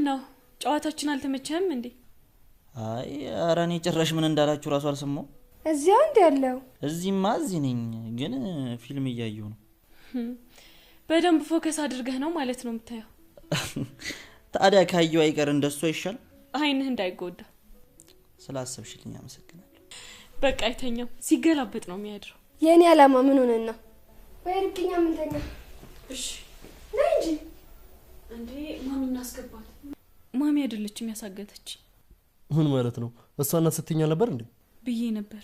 ነው ጨዋታችን አልተመቸህም እንዴ? አይ ኧረ እኔ ጭራሽ ምን እንዳላችሁ ራሱ አልሰማው። እዚያው እንደ ያለው እዚህማ እዚህ ነኝ፣ ግን ፊልም እያየሁ ነው። በደንብ ፎከስ አድርገህ ነው ማለት ነው የምታየው? ታዲያ ካየው አይቀር እንደሱ አይሻል? አይንህ እንዳይጎዳ ስላሰብሽልኝ አመሰግናለሁ። በቃ አይተኛም፣ ሲገላበጥ ነው የሚያድረው። የኔ አላማ ምን ሆነና? ወይ ርቅኛ ምን ተኛ? እሺ ነይ እንጂ እንዴ ማሚ እናስገባት። ማሚ አይደለችም ያሳገተች። ምን ማለት ነው? እሷና ስትኛ ነበር እንዴ? ብዬ ነበር፣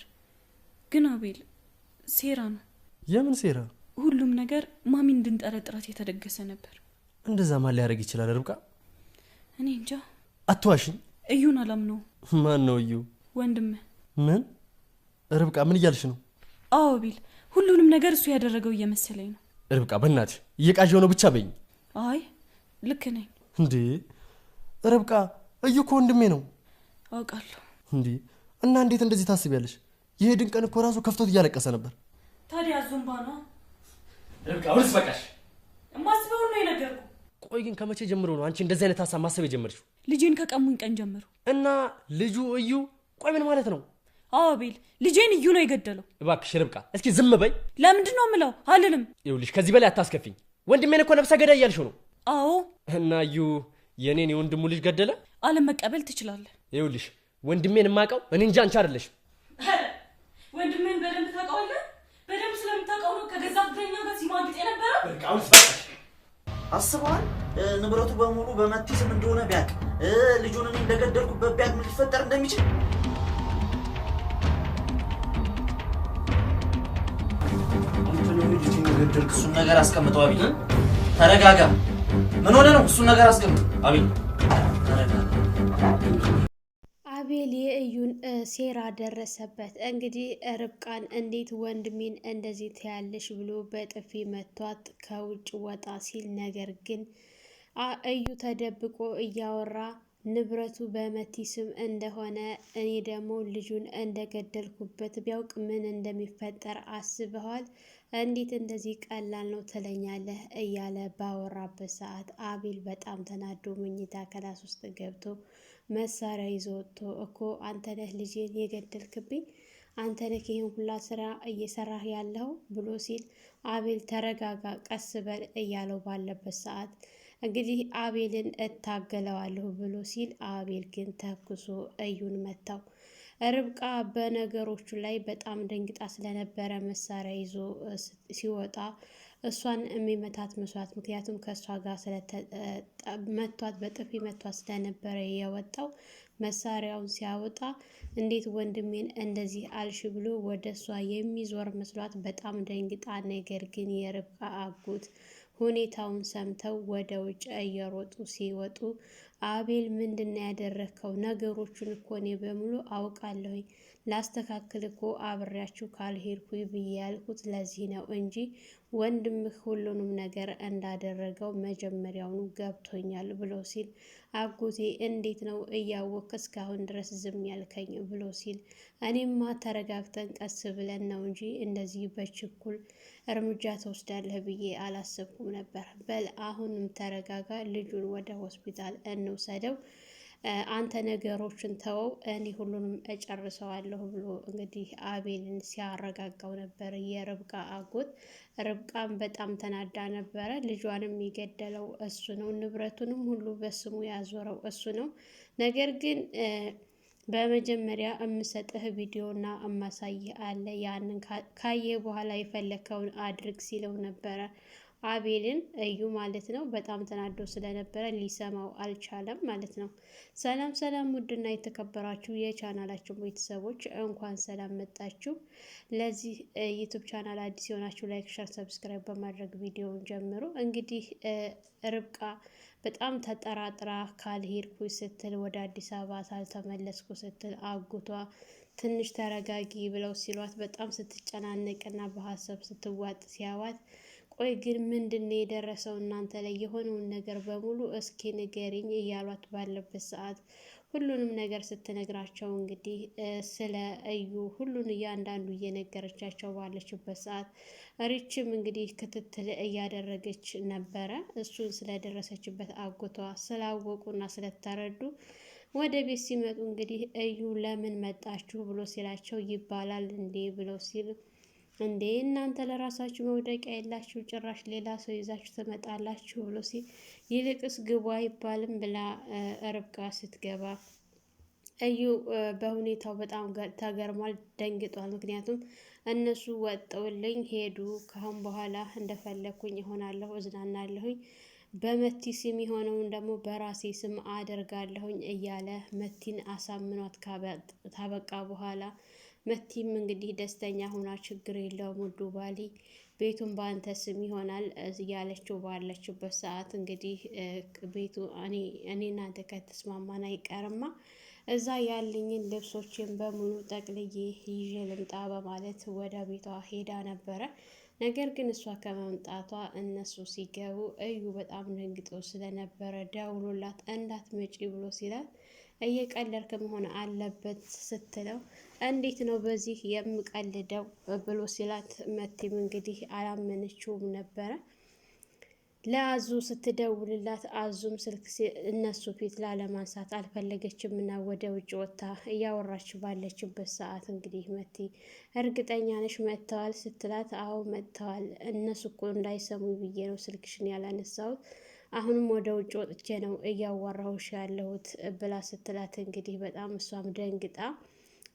ግን አቤል ሴራ ነው። የምን ሴራ? ሁሉም ነገር ማሚ እንድንጠረጥራት የተደገሰ ነበር። እንደዛ ማን ሊያደርግ ይችላል? ርብቃ እኔ እንጃ። አትዋሽኝ። እዩን አላምነው። ማን ነው እዩ? ወንድምህ። ምን? ርብቃ ምን እያልሽ ነው? አዎ አቤል፣ ሁሉንም ነገር እሱ ያደረገው እየመሰለኝ ነው። ርብቃ በእናትሽ እየቃዠው ነው ብቻ በይኝ። አይ ልክ ነኝ። እንዴ ርብቃ እዩ እኮ ወንድሜ ነው። አውቃለሁ። እንዴ እና እንዴት እንደዚህ ታስቢያለሽ? ይሄ ድንቀን እኮ ራሱ ከፍቶት እያለቀሰ ነበር። ታዲያ ዙምባ ነው። ርብቃ አሁንስ በቃሽ። ማስበው ነው የነገርኩ። ቆይ ግን ከመቼ ጀምሮ ነው አንቺ እንደዚህ አይነት ሀሳብ ማሰብ የጀመርሽው? ልጄን ከቀሙኝ ቀን ጀምሮ። እና ልጁ እዩ? ቆይ ምን ማለት ነው? አዎ አቤል፣ ልጄን እዩ ነው የገደለው። እባክሽ ርብቃ እስኪ ዝም በይ። ለምንድን ነው የምለው? አልልም። ይኸውልሽ ከዚህ በላይ አታስከፊኝ። ወንድሜን እኮ ነብሰ ገዳይ እያልሽው ነው። አዎ። እና እዩ የኔን የወንድሙ ልጅ ገደለ? አለመቀበል ትችላለህ። ይኸውልሽ ወንድሜን የማውቀው እኔ እንጂ አንቺ አይደለሽም። ወንድሜን በደንብ ታውቀዋለህ። በደንብ ስለምታውቀው ነው ከገዛ ፍቅረኛ ጋር ሲማግጥ የነበረው። ርብቃ አሁንስ በቃሽ። አስበዋል? ንብረቱ በሙሉ በመቲ ስም እንደሆነ ቢያቅ፣ ልጁን እኔ እንደገደልኩበት ቢያቅ ምን ሊፈጠር እንደሚችል እሱን ነገር አስቀምጠው። አቤል ተረጋጋ። ምን ሆነ ነው? እሱን ነገር አስቀምጠው አቤል ተረጋጋ። አቤል የእዩን ሴራ ደረሰበት። እንግዲህ ርብቃን እንዴት ወንድሜን እንደዚህ ትያለሽ ብሎ በጥፊ መቷት ከውጭ ወጣ ሲል፣ ነገር ግን እዩ ተደብቆ እያወራ ንብረቱ በመቲ ስም እንደሆነ እኔ ደግሞ ልጁን እንደገደልኩበት ቢያውቅ ምን እንደሚፈጠር አስበዋል? እንዴት እንደዚህ ቀላል ነው ትለኛለህ? እያለ ባወራበት ሰዓት አቤል በጣም ተናዶ መኝታ ክላስ ውስጥ ገብቶ መሳሪያ ይዞ ወጥቶ እኮ አንተ ነህ ልጄን የገደልክብኝ፣ አንተ ነህ ይህን ሁላ ስራ እየሰራህ ያለው ብሎ ሲል፣ አቤል ተረጋጋ፣ ቀስ በል እያለው ባለበት ሰዓት እንግዲህ አቤልን እታገለዋለሁ ብሎ ሲል፣ አቤል ግን ተኩሶ እዩን መታው። ርብቃ በነገሮቹ ላይ በጣም ደንግጣ ስለነበረ መሳሪያ ይዞ ሲወጣ እሷን የሚመታት መስዋዕት፣ ምክንያቱም ከእሷ ጋር መቷት በጥፊ መቷት ስለነበረ የወጣው መሳሪያውን ሲያወጣ እንዴት ወንድሜን እንደዚህ አልሽ ብሎ ወደ እሷ የሚዞር መስሏት በጣም ደንግጣ፣ ነገር ግን የርብቃ አጎት ሁኔታውን ሰምተው ወደ ውጭ እየሮጡ ሲወጡ፣ አቤል ምንድነው ያደረከው? ነገሮቹን እኮ እኔ በሙሉ አውቃለሁኝ፣ ላስተካክል እኮ አብሬያችሁ ካልሄድኩኝ ብዬ ያልኩት ለዚህ ነው እንጂ ወንድምህ ሁሉንም ነገር እንዳደረገው መጀመሪያውኑ ገብቶኛል ብሎ ሲል፣ አጎቴ እንዴት ነው እያወቅ እስካሁን ድረስ ዝም ያልከኝ? ብሎ ሲል፣ እኔማ ተረጋግተን ቀስ ብለን ነው እንጂ እንደዚህ በችኩል እርምጃ ተወስዳለህ ብዬ አላሰብኩም ነበር። በል አሁንም ተረጋጋ፣ ልጁን ወደ ሆስፒታል እንውሰደው፣ አንተ ነገሮችን ተወው፣ እኔ ሁሉንም እጨርሰዋለሁ ብሎ እንግዲህ አቤልን ሲያረጋጋው ነበር የርብቃ አጎት። ርብቃም በጣም ተናዳ ነበረ። ልጇንም የገደለው እሱ ነው፣ ንብረቱንም ሁሉ በስሙ ያዞረው እሱ ነው። ነገር ግን በመጀመሪያ እምሰጥህ ቪዲዮና እማሳይህ አለ፣ ያንን ካየ በኋላ የፈለከውን አድርግ ሲለው ነበረ አቤልን፣ እዩ ማለት ነው። በጣም ተናዶ ስለነበረ ሊሰማው አልቻለም ማለት ነው። ሰላም ሰላም፣ ውድና የተከበራችሁ የቻናላችን ቤተሰቦች እንኳን ሰላም መጣችሁ። ለዚህ ዩቱብ ቻናል አዲስ የሆናችሁ ላይክ፣ ሸር፣ ሰብስክራይብ በማድረግ ቪዲዮውን ጀምሩ። እንግዲህ ርብቃ በጣም ተጠራጥራ ካልሄድኩ ስትል፣ ወደ አዲስ አበባ ሳልተመለስኩ ስትል አጉቷ ትንሽ ተረጋጊ ብለው ሲሏት በጣም ስትጨናነቅና በሀሳብ ስትዋጥ ሲያዋት፣ ቆይ ግን ምንድን ነው የደረሰው እናንተ ላይ የሆነውን ነገር በሙሉ እስኪ ንገሪኝ እያሏት ባለበት ሰዓት ሁሉንም ነገር ስትነግራቸው እንግዲህ ስለ እዩ ሁሉን እያንዳንዱ እየነገረቻቸው ባለችበት ሰዓት ሪችም እንግዲህ ክትትል እያደረገች ነበረ። እሱን ስለደረሰችበት አጎቷ ስላወቁና ስለተረዱ ወደ ቤት ሲመጡ እንግዲህ እዩ ለምን መጣችሁ ብሎ ሲላቸው ይባላል እንዴ ብለው ሲሉ እንዴ እናንተ ለራሳችሁ መውደቂያ የላችሁ ጭራሽ ሌላ ሰው ይዛችሁ ትመጣላችሁ ብሎ ሲል ይልቅስ ግቡ አይባልም ብላ ርብቃ ስትገባ እዩ በሁኔታው በጣም ተገርሟል፣ ደንግጧል። ምክንያቱም እነሱ ወጠውልኝ ሄዱ፣ ካሁን በኋላ እንደፈለኩኝ እሆናለሁ፣ እዝናናለሁኝ፣ በመቲ ስም የሆነውን ደግሞ በራሴ ስም አደርጋለሁኝ እያለ መቲን አሳምኗት ታበቃ በኋላ መቲም እንግዲህ ደስተኛ ሆና ችግር የለውም ውዱ ባሊ ቤቱን በአንተ ስም ይሆናል እያለችው ባለችበት ሰዓት እንግዲህ ቤቱ እኔ እናንተ ከተስማማን አይቀርማ እዛ ያለኝን ልብሶችን በሙሉ ጠቅልዬ ይዤ ልምጣ በማለት ወደ ቤቷ ሄዳ ነበረ። ነገር ግን እሷ ከመምጣቷ እነሱ ሲገቡ እዩ በጣም ደንግጦ ስለነበረ ደውሎላት እንዳትመጪ ብሎ ሲላት እየቀለድክ መሆን አለበት ስትለው እንዴት ነው በዚህ የምቀልደው ብሎ ሲላት መቲም እንግዲህ አላመነችውም ነበረ። ለአዙ ስትደውልላት አዙም ስልክ እነሱ ፊት ላለማንሳት አልፈለገችም እና ወደ ውጭ ወጥታ እያወራች ባለችበት ሰዓት እንግዲህ መቲ እርግጠኛ ነሽ መጥተዋል ስትላት አዎ መጥተዋል፣ እነሱ እኮ እንዳይሰሙ ብዬ ነው ስልክሽን ያላነሳሁት፣ አሁንም ወደ ውጭ ወጥቼ ነው እያዋራሁሽ ያለሁት ብላ ስትላት እንግዲህ በጣም እሷም ደንግጣ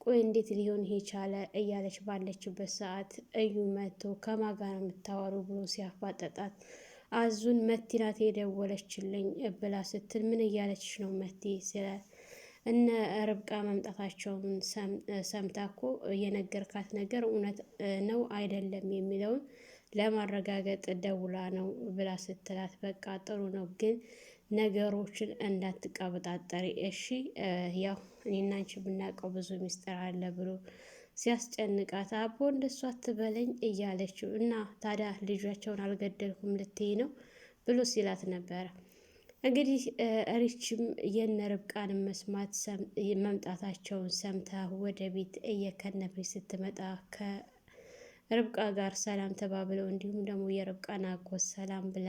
ቆይ እንዴት ሊሆን ይሄ ቻለ እያለች ባለችበት ሰዓት እዩ መጥቶ ከማን ጋር ነው የምታወሩ ብሎ ሲያፋጠጣት አዙን መቲ ናት የደወለችልኝ ብላ ስትል ምን እያለችሽ ነው መቲ ስላት እነ ርብቃ መምጣታቸውን ሰምታ እኮ የነገርካት ነገር እውነት ነው አይደለም የሚለውን ለማረጋገጥ ደውላ ነው ብላ ስትላት በቃ ጥሩ ነው ግን ነገሮችን እንዳትቀበጣጠሪ እሺ፣ ያው እኔና አንቺ ብናውቀው ብዙ ሚስጥር አለ ብሎ ሲያስጨንቃት አቦ እንደሷ አትበለኝ እያለችው እና ታዲያ ልጃቸውን አልገደልኩም ልትይ ነው ብሎ ሲላት ነበረ። እንግዲህ ሪችም የነ ርብቃን መስማት መምጣታቸውን ሰምታ ወደ ቤት እየከነፈች ስትመጣ ከርብቃ ጋር ሰላም ተባብለው እንዲሁም ደግሞ የርብቃን አጎት ሰላም ብላ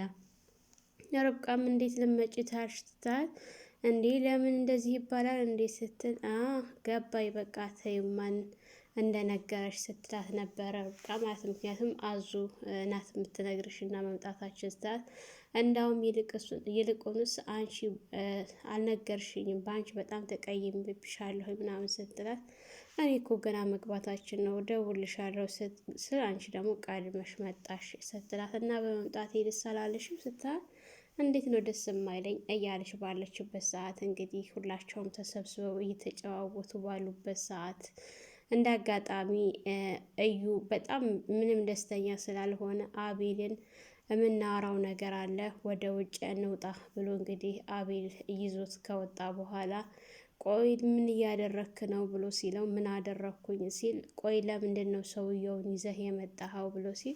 ርብቃም እንዴት ልመጪ ታሽታል እንዴ ለምን እንደዚህ ይባላል እንዴ ስትል ገባይ በቃ ተይማን እንደነገረሽ ስትላት ነበረ ርብቃ ማለት ምክንያቱም አዙ ናት የምትነግርሽ እና መምጣታችን ስትላት እንዳውም ይልቁንስ አንቺ አልነገርሽኝም በአንቺ በጣም ተቀይሜብሻለሁ ምናምን ስትላት እኔ እኮ ገና መግባታችን ነው ደውልሻለሁ ስለ አንቺ ደግሞ ቀድመሽ መጣሽ ስትላት እና በመምጣት ደስ አላለሽም ስትላት እንዴት ነው ደስ የማይለኝ እያለች ባለችበት ሰዓት እንግዲህ ሁላቸውም ተሰብስበው እየተጨዋወቱ ባሉበት ሰዓት እንደ አጋጣሚ እዩ በጣም ምንም ደስተኛ ስላልሆነ አቤልን የምናወራው ነገር አለ ወደ ውጭ እንውጣ ብሎ እንግዲህ አቤል ይዞት ከወጣ በኋላ ቆይ ምን እያደረክ ነው ብሎ ሲለው ምን አደረኩኝ ሲል ቆይ ለምንድን ነው ሰውየውን ይዘህ የመጣኸው ብሎ ሲል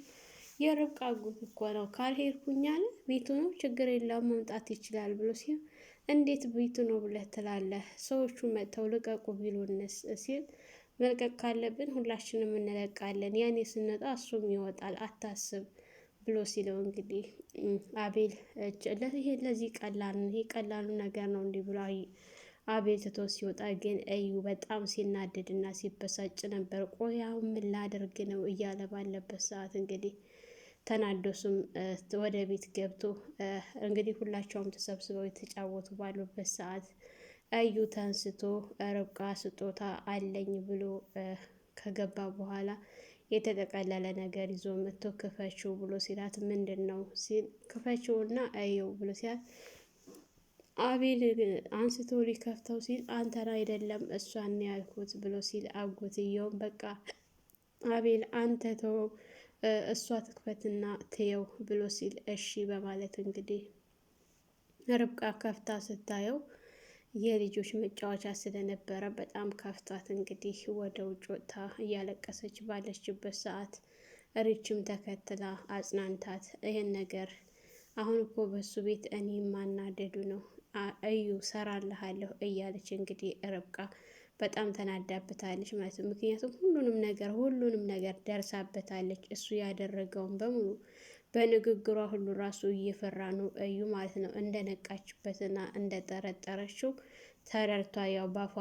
የርብቃ አጎት እኮ ነው ካልሄድኩኝ አለ ቤቱ ነው ችግር የለውም መምጣት ይችላል ብሎ ሲል እንዴት ቤቱ ነው ብለህ ትላለህ ሰዎቹ መጥተው ልቀቁ ቢሉንስ ሲል መልቀቅ ካለብን ሁላችንም እንለቃለን ያኔ ስንወጣ እሱም ይወጣል አታስብ ብሎ ሲለው እንግዲህ አቤል ይሄ ለዚህ ቀላል ነው ይሄ ቀላሉ ነገር ነው እንዲህ ብሎ አቤል ትቶ ሲወጣ ግን እዩ በጣም ሲናደድና ሲበሳጭ ነበር። ቆይ አሁን ምን ላደርግ ነው እያለ ባለበት ሰዓት እንግዲህ ተናዶስም ወደ ቤት ገብቶ እንግዲህ ሁላቸውም ተሰብስበው የተጫወቱ ባሉበት ሰዓት እዩ ተንስቶ ርብቃ ስጦታ አለኝ ብሎ ከገባ በኋላ የተጠቀለለ ነገር ይዞ መጥቶ ክፈችው ብሎ ሲላት ምንድን ነው ሲል ክፈችውና አየው ብሎ ሲላት አቤል አንስቶ ሊከፍተው ሲል አንተን አይደለም እሷን ያልኩት ብሎ ሲል አጎትየውም በቃ አቤል አንተ ተው እሷ ትክፈትና ትየው ብሎ ሲል እሺ በማለት እንግዲህ ርብቃ ከፍታ ስታየው የልጆች መጫወቻ ስለነበረ በጣም ከፍቷት እንግዲህ ወደ ውጭ ወጥታ እያለቀሰች ባለችበት ሰዓት ሪችም ተከትላ አጽናንታት ይህን ነገር አሁን እኮ በሱ ቤት እኔ ማናደዱ ነው እዩ ሰራልሃለሁ እያለች እንግዲህ ርብቃ በጣም ተናዳበታለች ማለት ነው። ምክንያቱም ሁሉንም ነገር ደርሳበታለች። እሱ ያደረገውን በሙሉ በንግግሯ ሁሉ ራሱ እየፈራ ነው እዩ ማለት ነው። እንደነቃችበትና እንደጠረጠረችው ተረድቷ ያው ባፏ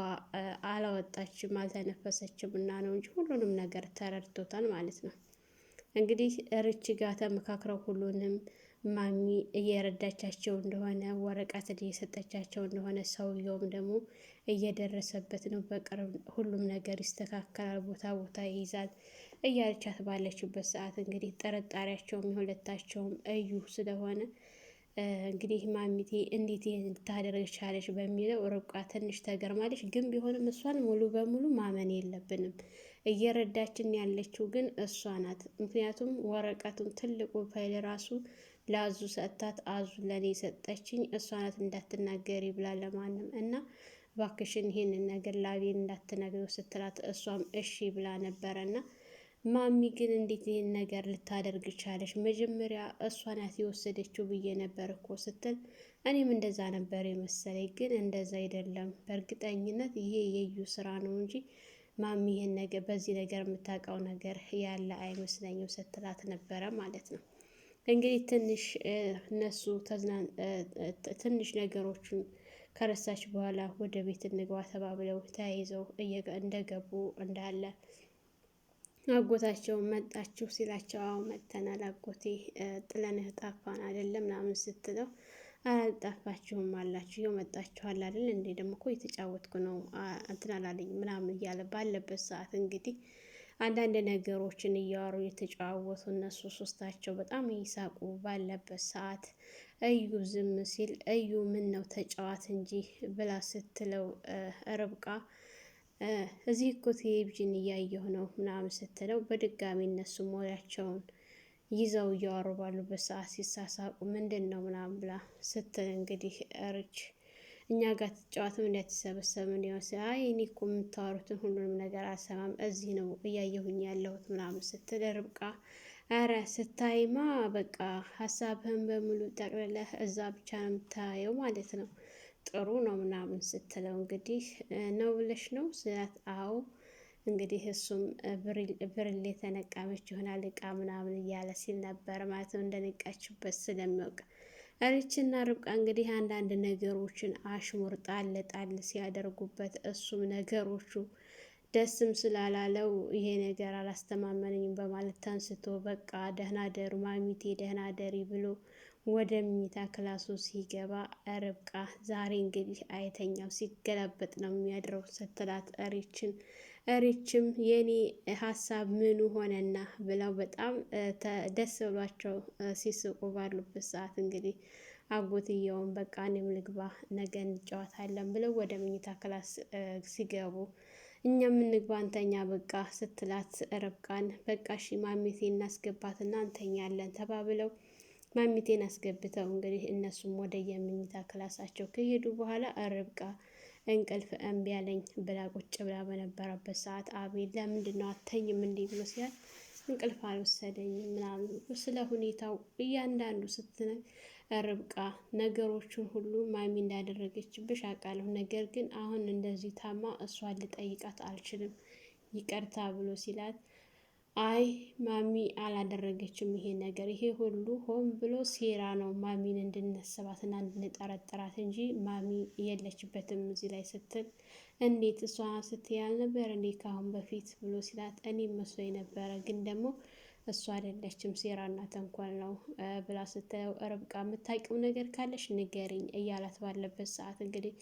አላወጣችም አልተነፈሰችም እና ነው እንጂ ሁሉንም ነገር ተረድቶታል ማለት ነው። እንግዲህ ርች ጋር ተመካክረው ሁሉንም ማሚ እየረዳቻቸው እንደሆነ ወረቀት እየሰጠቻቸው እንደሆነ ሰውየውም ደግሞ እየደረሰበት ነው። በቅርብ ሁሉም ነገር ይስተካከላል፣ ቦታ ቦታ ይይዛል እያለቻት ባለችበት ሰዓት እንግዲህ ጠረጣሪያቸውም የሁለታቸውም እዩ ስለሆነ እንግዲህ ማሚቴ እንዴት ይህን ልታደርግ ቻለች በሚለው ርብቃ ትንሽ ተገርማለች። ግን ቢሆንም እሷን ሙሉ በሙሉ ማመን የለብንም። እየረዳችን ያለችው ግን እሷ ናት። ምክንያቱም ወረቀቱም ትልቁ ፋይል ራሱ ለአዙ ሰጥታት አዙ ለኔ ሰጠችኝ እሷ ናት እንዳትናገሪ ብላ ለማንም እና ባክሽን ይሄንን ነገር ላቤን እንዳትነግረው ስትላት እሷም እሺ ብላ ነበረ እና ማሚ ግን እንዴት ይህን ነገር ልታደርግ ቻለች? መጀመሪያ እሷ ናት የወሰደችው ብዬ ነበር እኮ ስትል እኔም እንደዛ ነበር የመሰለኝ፣ ግን እንደዛ አይደለም። በእርግጠኝነት ይሄ የዩ ስራ ነው እንጂ ማሚ ይህን ነገር በዚህ ነገር የምታውቀው ነገር ያለ አይመስለኝም ስትላት ነበረ ማለት ነው። እንግዲህ ትንሽ ትንሽ ነገሮችን ከረሳች በኋላ ወደ ቤት እንግባ ተባብለው ተያይዘው እንደገቡ እንዳለ አጎታቸው መጣችሁ ሲላቸው አዎ መጥተናል አጎቴ ጥለንህ ጠፋን አይደለም ምናምን ስትለው አላልጠፋችሁም አላችሁ ይኸው መጣችኋል አይደል እንዴ ደግሞ እኮ የተጫወትኩ ነው እንትን አላለኝ ምናምን እያለ ባለበት ሰዓት እንግዲህ አንዳንድ ነገሮችን እያወሩ የተጫዋወቱ እነሱ ሶስታቸው በጣም ይሳቁ ባለበት ሰዓት እዩ ዝም ሲል እዩ ምን ነው ተጫዋት እንጂ ብላ ስትለው ርብቃ እዚህ እኮ ቴሌቪዥን እያየሁ ነው ምናምን ስትለው በድጋሚ እነሱ ወሬያቸውን ይዘው እያወሩ ባሉበት ሰዓት ሲሳሳቁ ምንድን ነው ምናምን ብላ ስትል እንግዲህ ርች እኛ ጋር ትጫወትም እንዳትሰበሰብ እንዲሆን አይ እኔ እኮ የምታወሩትን ሁሉንም ነገር አልሰማም እዚህ ነው እያየሁኝ ያለሁት ምናምን ስትል ርብቃ አረ ስታይማ በቃ ሀሳብህን በሙሉ ጠቅልለህ እዛ ብቻ ነው የምታየው ማለት ነው ጥሩ ነው ምናምን ስትለው እንግዲህ ነው ብለሽ ነው ስላት አዎ እንግዲህ እሱም ብርሌ ተነቃመች ይሆናል እቃ ምናምን እያለ ሲል ነበር ማለት ነው እንደነቃችበት ስለሚያውቅ ርችና ርብቃ እንግዲህ አንዳንድ ነገሮችን አሽሙር ጣል ጣል ሲያደርጉበት እሱም ነገሮቹ ደስም ስላላለው ይሄ ነገር አላስተማመነኝም በማለት ተንስቶ በቃ ደህና ደሩ ማሚቴ ደህና ደሪ ብሎ ወደ መኝታ ክላሱ ሲገባ ርብቃ ዛሬ እንግዲህ አይተኛው ሲገላበጥ ነው የሚያድረው ስትላት ሪችም የኔ ሀሳብ ምኑ ሆነና ብለው በጣም ደስ ብሏቸው ሲስቁ ባሉበት ሰዓት እንግዲህ አጎትየውን በቃ እኔም ልግባ ነገ እንጫወታለን ብለው ወደ መኝታ ክላስ ሲገቡ እኛም እንግባ እንተኛ በቃ ስትላት ርብቃን በቃ እሺ ማሚቴ እናስገባትና እንተኛለን ተባብለው ማሚቴን አስገብተው እንግዲህ እነሱም ወደ የመኝታ ክላሳቸው ከሄዱ በኋላ ርብቃ እንቅልፍ እምቢ አለኝ ብላ ቁጭ ብላ በነበረበት ሰዓት አቤል ለምንድነው አተኝም እንዲህ ብሎ ሲያል እንቅልፍ አልወሰደኝም ምናምን ስለ ሁኔታው እያንዳንዱ ስትነግ ርብቃ ነገሮችን ሁሉ ማሚ እንዳደረገችብሽ አውቃለሁ፣ ነገር ግን አሁን እንደዚህ ታማ እሷን ልጠይቃት አልችልም ይቅርታ ብሎ ሲላት አይ ማሚ አላደረገችም ይሄ ነገር ይሄ ሁሉ ሆን ብሎ ሴራ ነው ማሚን እንድንሰባትና እንድንጠረጥራት እንጂ ማሚ የለችበትም እዚህ ላይ ስትል እንዴት እሷ ስትያል ነበር እንዴ ካሁን በፊት ብሎ ሲላት እኔ መስሎኝ ነበረ ግን ደግሞ እሷ አይደለችም ሴራና ተንኮል ነው ብላ ስትለው ርብቃ የምታውቂው ነገር ካለሽ ንገሪኝ እያላት ባለበት ሰዓት እንግዲህ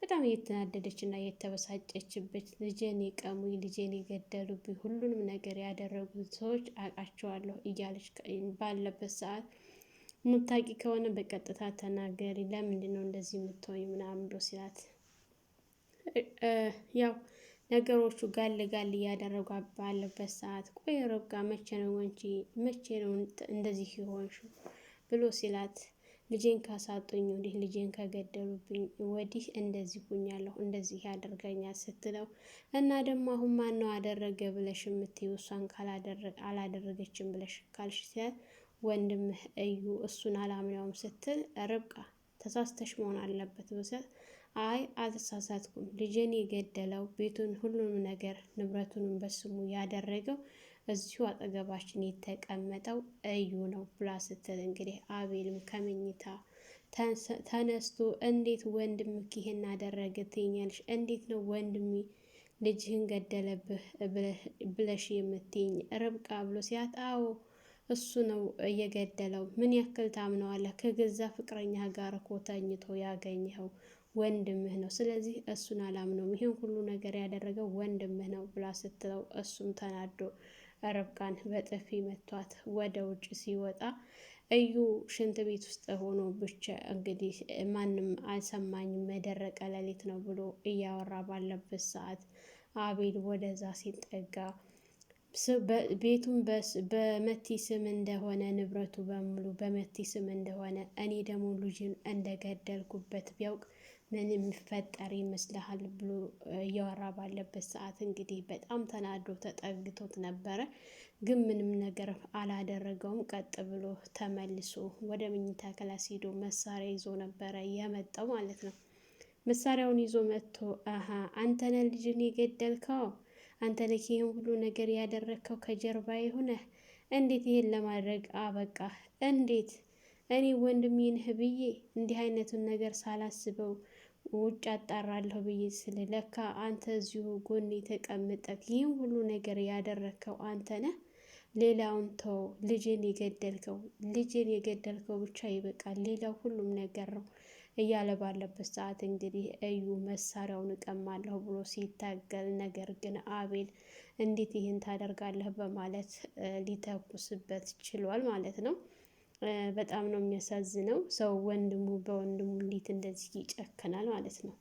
በጣም እየተናደደች እና እየተበሳጨችበት ልጄን የቀሙኝ ልጄን የገደሉብኝ ሁሉንም ነገር ያደረጉት ሰዎች አውቃቸዋለሁ እያለች ባለበት ሰዓት የምታውቂ ከሆነ በቀጥታ ተናገሪ ለምንድን ነው እንደዚህ የምትሆኝ ምናምን ብሎ ሲላት ያው ነገሮቹ ጋል እያደረጉ ባለበት ሰዓት ቆይ ርብቃ መቼ ነው እንደዚህ የሆንሽው ብሎ ሲላት ልጄን ካሳጡኝ ወዲህ ልጄን ከገደሉብኝ ወዲህ እንደዚህ ሁኛለሁ፣ እንደዚህ ያደርገኛል ስትለው እና ደግሞ አሁን ማን ነው አደረገ ብለሽ የምትይው እሷን አላደረገችም ብለሽ ካልሽ ሲያል ወንድምህ እዩ እሱን አላምነውም ስትል ርብቃ ተሳስተሽ መሆን አለበት ብሰት አይ አልተሳሳትኩም፣ ልጄን የገደለው ቤቱን ሁሉንም ነገር ንብረቱንም በስሙ ያደረገው እዚሁ አጠገባችን የተቀመጠው እዩ ነው ብላ ስትል እንግዲህ አቤልም ከመኝታ ተነስቶ እንዴት ወንድምህ ይሄን አደረገ ትይኛለሽ? እንዴት ነው ወንድሜ ልጅህን ገደለብህ ብለሽ የምትይኝ ርብቃ ብሎ ሲያት አዎ እሱ ነው እየገደለው። ምን ያክል ታምነዋለህ? ከገዛ ፍቅረኛ ጋር እኮ ተኝቶ ያገኘኸው ወንድምህ ነው። ስለዚህ እሱን አላምነውም፣ ይህን ሁሉ ነገር ያደረገው ወንድምህ ነው ብላ ስትለው እሱም ተናዶ ርብቃን በጥፊ መቷት ወደ ውጭ ሲወጣ እዩ ሽንት ቤት ውስጥ ሆኖ ብቻ እንግዲህ ማንም አልሰማኝም የደረቀ ሌሊት ነው ብሎ እያወራ ባለበት ሰዓት አቤል ወደዛ ሲጠጋ ቤቱን በመቲ ስም እንደሆነ ንብረቱ በሙሉ በመቲ ስም እንደሆነ እኔ ደግሞ ልጅን እንደገደልኩበት ቢያውቅ ምን የሚፈጠር ይመስልሃል ብሎ እያወራ ባለበት ሰዓት እንግዲህ በጣም ተናዶ ተጠግቶት ነበረ። ግን ምንም ነገር አላደረገውም። ቀጥ ብሎ ተመልሶ ወደ መኝታ ክላስ ሄዶ መሳሪያ ይዞ ነበረ የመጣው ማለት ነው። መሳሪያውን ይዞ መጥቶ አንተ ነህ ልጅን የገደልከው? አንተ ነህ ይህን ሁሉ ነገር ያደረግከው ከጀርባ የሆነ እንዴት ይሄን ለማድረግ አበቃ? እንዴት እኔ ወንድሜ ነህ ብዬ እንዲህ አይነቱን ነገር ሳላስበው ውጭ አጣራለሁ ብዬ ስል ለካ አንተ እዚሁ ጎን ተቀምጠህ ይህን ሁሉ ነገር ያደረግከው አንተ ነህ። ሌላውን ተው፣ ልጄን የገደልከው ብቻ ይበቃል፣ ሌላው ሁሉም ነገር ነው እያለ ባለበት ሰዓት እንግዲህ እዩ መሳሪያውን እቀማለሁ ብሎ ሲታገል፣ ነገር ግን አቤል እንዴት ይህን ታደርጋለህ በማለት ሊተኩስበት ችሏል ማለት ነው። በጣም ነው የሚያሳዝነው። ሰው ወንድሙ በወንድሙ እንዴት እንደዚህ ይጨክናል ማለት ነው።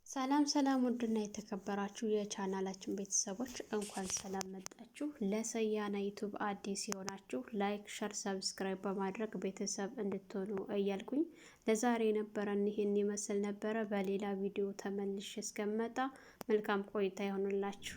ሰላም ሰላም፣ ውድና የተከበራችሁ የቻናላችን ቤተሰቦች እንኳን ሰላም መጣችሁ። ለሰያና ዩቱብ አዲስ የሆናችሁ ላይክ፣ ሸር፣ ሰብስክራይብ በማድረግ ቤተሰብ እንድትሆኑ እያልኩኝ ለዛሬ የነበረን ይህን ይመስል ነበረ። በሌላ ቪዲዮ ተመልሼ እስከመጣ መልካም ቆይታ ይሆንላችሁ።